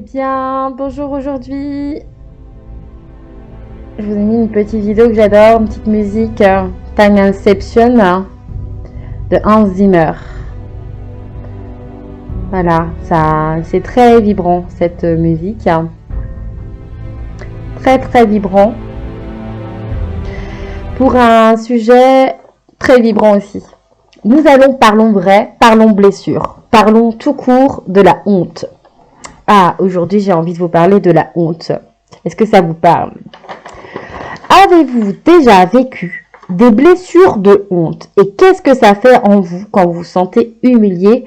bien, bonjour aujourd'hui. Je vous ai mis une petite vidéo que j'adore, une petite musique Time Inception de Hans Zimmer. Voilà, ça, c'est très vibrant cette musique. Très vibrant. Pour un sujet très vibrant aussi. Nous allons, parlons vrai, parlons blessure. Parlons tout court de la honte. Ah, aujourd'hui j'ai envie de vous parler de la honte. Est-ce que ça vous parle? Avez-vous déjà vécu des blessures de honte? Et qu'est-ce que ça fait en vous quand vous vous sentez humilié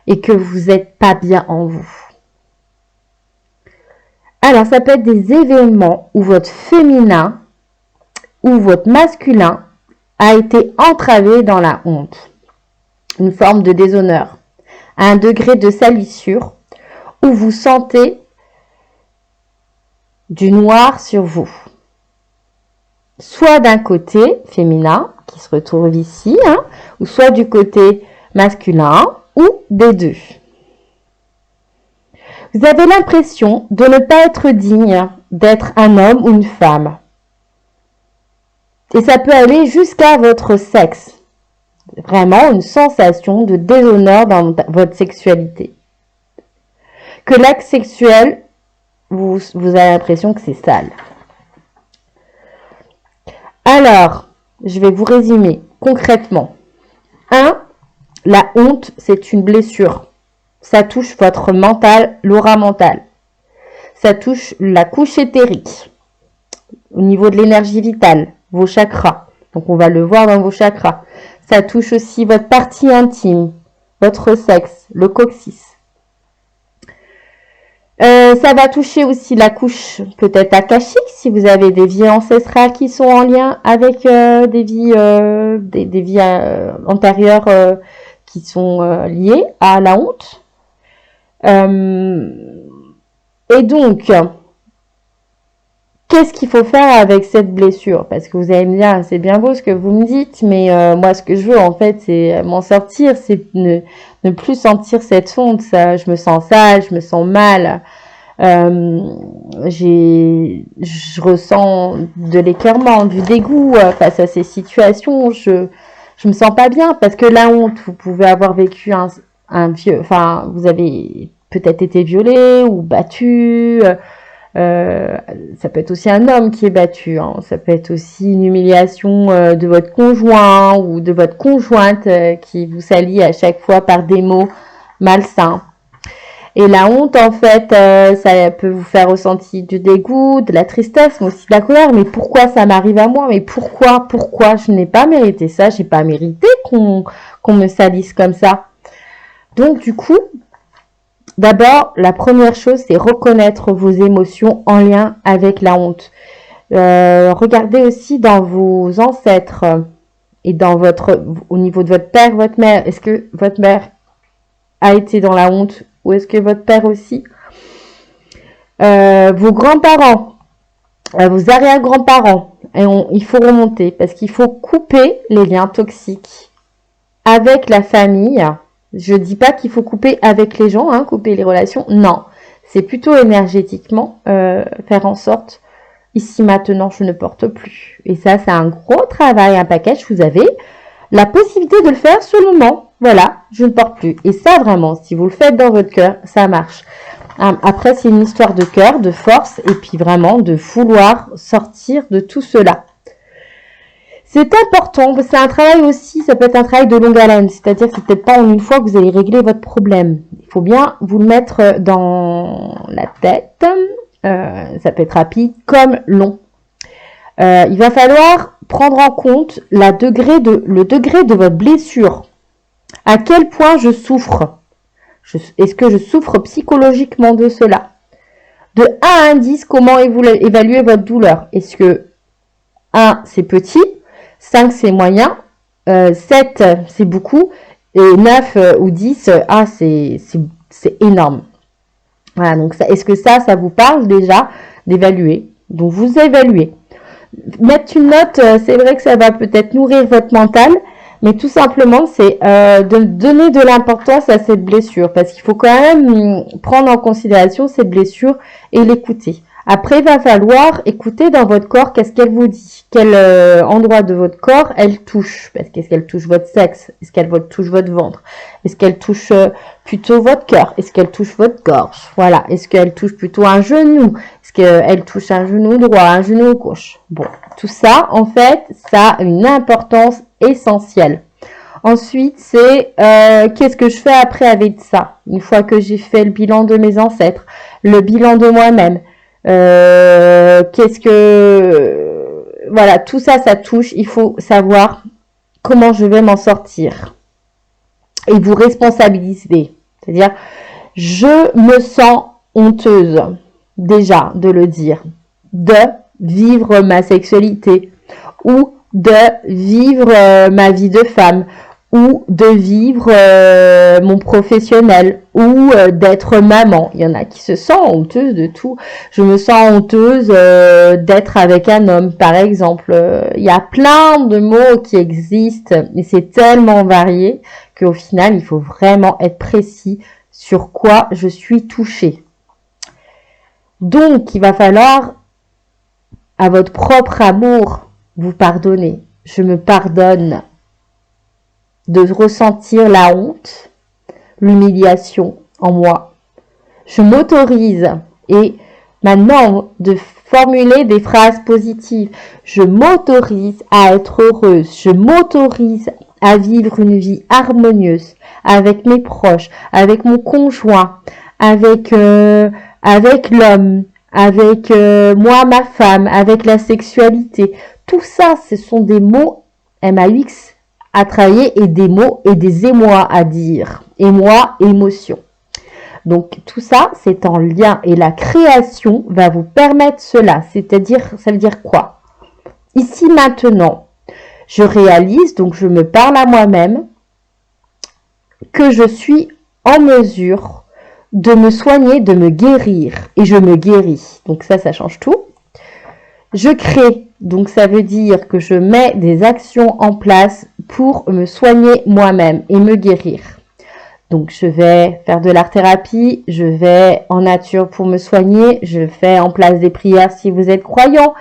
et que vous n'êtes pas bien en vous? Alors, ça peut être des événements où votre féminin ou votre masculin a été entravé dans la honte. Une forme de déshonneur, à un degré de salissure où vous sentez du noir sur vous. Soit d'un côté féminin, qui se retrouve ici, ou soit du côté masculin, ou des deux. Vous avez l'impression de ne pas être digne d'être un homme ou une femme. Et ça peut aller jusqu'à votre sexe. Vraiment une sensation de déshonneur dans votre sexualité. Que l'acte sexuel, vous avez l'impression que c'est sale. Alors, je vais vous résumer concrètement. 1. La honte, c'est une blessure. Ça touche votre mental, l'aura mentale. Ça touche la couche éthérique, au niveau de l'énergie vitale, vos chakras. Donc, on va le voir dans vos chakras. Ça touche aussi votre partie intime, votre sexe, le coccyx. Ça va toucher aussi la couche peut-être akashique, si vous avez des vies ancestrales qui sont en lien avec des vies antérieures qui sont liées à la honte. Et donc, qu'est-ce qu'il faut faire avec cette blessure? Parce que vous allez me dire, c'est bien beau ce que vous me dites, mais moi, ce que je veux, en fait, c'est m'en sortir, c'est ne plus sentir cette honte. Ça, je me sens sale, je me sens mal. Je ressens de l'écœurement, du dégoût face à ces situations. Je me sens pas bien parce que la honte, vous pouvez avoir vécu vous avez peut-être été violé ou battu. Ça peut être aussi un homme qui est battu. Ça peut être aussi une humiliation de votre conjoint ou de votre conjointe qui vous salit à chaque fois par des mots malsains. Et la honte, en fait, ça peut vous faire ressentir du dégoût, de la tristesse, mais aussi de la colère. Mais pourquoi ça m'arrive à moi? Mais pourquoi je n'ai pas mérité ça? J'ai pas mérité qu'on me salisse comme ça. Donc, du coup, d'abord, la première chose, c'est reconnaître vos émotions en lien avec la honte. Regardez aussi dans vos ancêtres et au niveau de votre père, votre mère. Est-ce que votre mère a été dans la honte? Ou est-ce que votre père aussi? Vos grands-parents, vos arrière-grands-parents, il faut remonter parce qu'il faut couper les liens toxiques avec la famille. Je dis pas qu'il faut couper avec les gens, couper les relations. Non, c'est plutôt énergétiquement faire en sorte, ici maintenant, je ne porte plus. Et ça, c'est un gros travail, un package. Vous avez la possibilité de le faire sur le moment. Voilà, je ne porte plus. Et ça, vraiment, si vous le faites dans votre cœur, ça marche. Après, c'est une histoire de cœur, de force, et puis vraiment de vouloir sortir de tout cela. C'est important, c'est un travail aussi, ça peut être un travail de longue haleine, c'est-à-dire que c'est peut-être pas en une fois que vous allez régler votre problème. Il faut bien vous le mettre dans la tête, ça peut être rapide comme long. Il va falloir prendre en compte le degré de votre blessure. À quel point je souffre? Est-ce que je souffre psychologiquement de cela? De 1 à 10, comment évaluer votre douleur? Est-ce que 1, c'est petit, 5, c'est moyen, 7, c'est beaucoup, et 9 ou 10, c'est énorme. Voilà, donc est-ce que ça vous parle déjà d'évaluer? Donc, vous évaluez. Mettre une note, c'est vrai que ça va peut-être nourrir votre mental, Mais tout simplement, c'est de donner de l'importance à cette blessure parce qu'il faut quand même prendre en considération cette blessure et l'écouter. Après, il va falloir écouter dans votre corps qu'est-ce qu'elle vous dit, quel endroit de votre corps elle touche. Est-ce qu'elle touche votre sexe? Est-ce qu'elle touche votre ventre? Est-ce qu'elle touche plutôt votre cœur? Est-ce qu'elle touche votre gorge? Voilà. Est-ce qu'elle touche plutôt un genou? Est-ce qu'elle touche un genou droit, un genou gauche? Bon, tout ça, en fait, ça a une importance essentielle. Ensuite, c'est qu'est-ce que je fais après avec ça? Une fois que j'ai fait le bilan de mes ancêtres, le bilan de moi-même, voilà, tout ça, ça touche. Il faut savoir comment je vais m'en sortir et vous responsabiliser. C'est-à-dire, je me sens honteuse déjà de le dire, de vivre ma sexualité ou de vivre ma vie de femme ou de vivre mon professionnel ou d'être maman. Il y en a qui se sentent honteuses de tout. Je me sens honteuse d'être avec un homme, par exemple. Il y a plein de mots qui existent et c'est tellement varié qu'au final, il faut vraiment être précis sur quoi je suis touchée. Donc, il va falloir à votre propre amour vous pardonner. Je me pardonne de ressentir la honte, l'humiliation en moi. Je m'autorise et maintenant de formuler des phrases positives. Je m'autorise à être heureuse. Je m'autorise à vivre une vie harmonieuse avec mes proches, avec mon conjoint, avec l'homme, avec moi, ma femme, avec la sexualité. Tout ça, ce sont des mots MAX à travailler et des mots et des émois à dire. Émoi, émotion. Donc tout ça, c'est en lien et la création va vous permettre cela. C'est-à-dire, ça veut dire quoi? Ici, maintenant, je réalise, donc je me parle à moi-même, que je suis en mesure de me soigner, de me guérir. Et je me guéris. Donc ça change tout. Je crée. Donc ça veut dire que je mets des actions en place pour me soigner moi-même et me guérir. Donc je vais faire de l'art-thérapie, je vais en nature pour me soigner, je fais en place des prières si vous êtes croyant.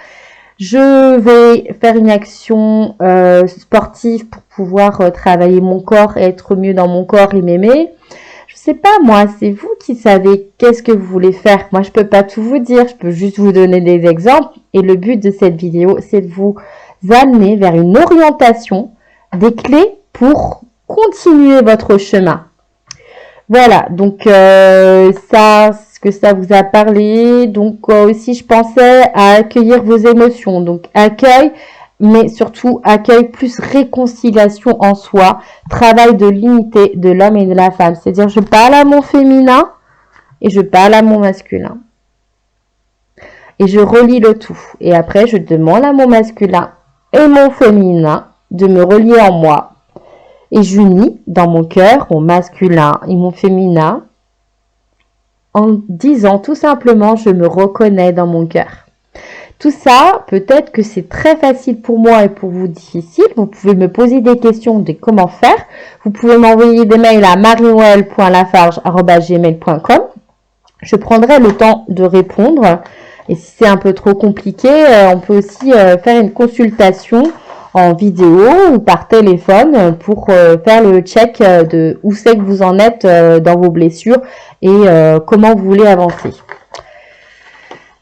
Je vais faire une action sportive pour pouvoir travailler mon corps et être mieux dans mon corps et m'aimer. Je sais pas moi, c'est vous qui savez qu'est-ce que vous voulez faire. Moi, je peux pas tout vous dire, je peux juste vous donner des exemples. Et le but de cette vidéo, c'est de vous amener vers une orientation, des clés pour continuer votre chemin. Voilà, donc ça, ce que ça vous a parlé. Donc aussi, je pensais à accueillir vos émotions. Donc accueil, mais surtout accueil plus réconciliation en soi, travail de l'unité de l'homme et de la femme. C'est-à-dire, je parle à mon féminin et je parle à mon masculin. Et je relie le tout. Et après, je demande à mon masculin et mon féminin de me relier en moi. Et j'unis dans mon cœur mon masculin et mon féminin en disant tout simplement, je me reconnais dans mon cœur. Tout ça, peut-être que c'est très facile pour moi et pour vous difficile. Vous pouvez me poser des questions de comment faire. Vous pouvez m'envoyer des mails à marienoël.lafarge@gmail.com. Je prendrai le temps de répondre. Et si c'est un peu trop compliqué, on peut aussi faire une consultation en vidéo ou par téléphone pour faire le check de où c'est que vous en êtes dans vos blessures et comment vous voulez avancer.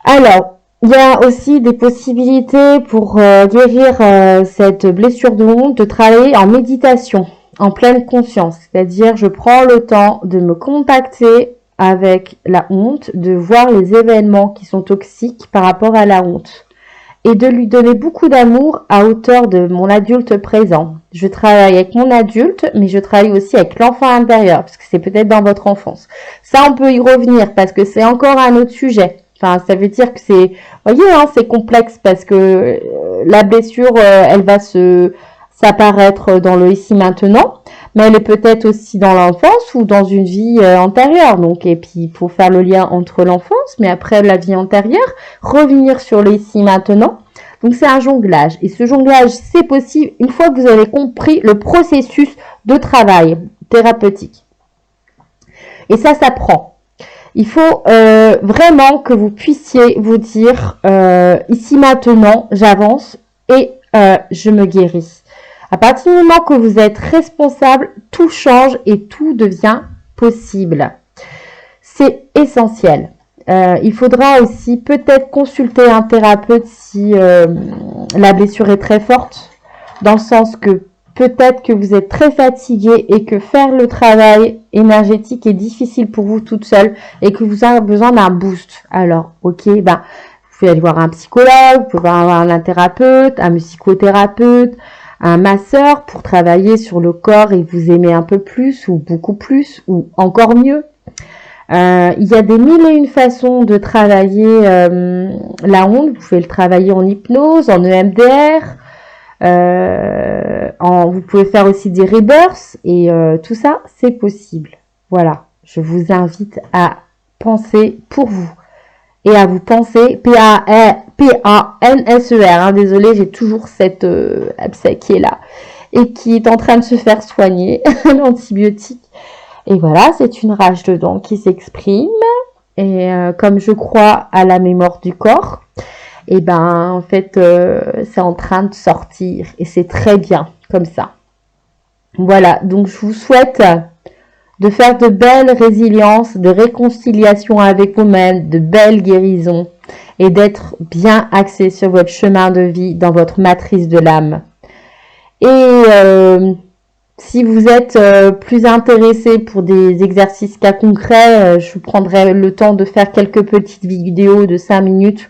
Alors, il y a aussi des possibilités pour guérir cette blessure de honte, de travailler en méditation, en pleine conscience. C'est-à-dire, je prends le temps de me contacter avec la honte, de voir les événements qui sont toxiques par rapport à la honte et de lui donner beaucoup d'amour à hauteur de mon adulte présent. Je travaille avec mon adulte, mais je travaille aussi avec l'enfant intérieur, parce que c'est peut-être dans votre enfance. Ça, on peut y revenir, parce que c'est encore un autre sujet. Enfin, ça veut dire que c'est, voyez, hein, c'est complexe, parce que la blessure, elle va s'apparaître dans le ici maintenant, mais elle est peut-être aussi dans l'enfance ou dans une vie antérieure. Donc, et puis, il faut faire le lien entre l'enfance, mais après la vie antérieure, revenir sur le ici maintenant, Donc c'est un jonglage. Et ce jonglage, c'est possible une fois que vous avez compris le processus de travail thérapeutique. Et ça s'apprend. Il faut vraiment que vous puissiez vous dire, ici maintenant, j'avance et je me guéris. À partir du moment que vous êtes responsable, tout change et tout devient possible. C'est essentiel. Il faudra aussi peut-être consulter un thérapeute si la blessure est très forte, dans le sens que peut-être que vous êtes très fatigué et que faire le travail énergétique est difficile pour vous toute seule et que vous avez besoin d'un boost. Alors, ok, vous pouvez aller voir un psychologue, vous pouvez avoir un thérapeute, un psychothérapeute, un masseur pour travailler sur le corps et vous aimer un peu plus ou beaucoup plus ou encore mieux. Il y a des mille et une façons de travailler la honte. Vous pouvez le travailler en hypnose, en EMDR. Vous pouvez faire aussi des rebirths et tout ça, c'est possible. Voilà, je vous invite à penser pour vous et à vous penser P-A-N-S-E-R. Désolée, j'ai toujours cette abcès qui est là et qui est en train de se faire soigner, l'antibiotique. Et voilà, c'est une rage de dents qui s'exprime. Et comme je crois à la mémoire du corps, et en fait, c'est en train de sortir. Et c'est très bien comme ça. Voilà, donc je vous souhaite de faire de belles résiliences, de réconciliation avec vous-même, de belles guérisons. Et d'être bien axé sur votre chemin de vie, dans votre matrice de l'âme. Et si vous êtes plus intéressé pour des exercices cas concrets, je prendrai le temps de faire quelques petites vidéos de 5 minutes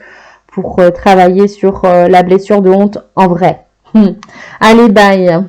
pour travailler sur la blessure de honte en vrai. Allez, bye!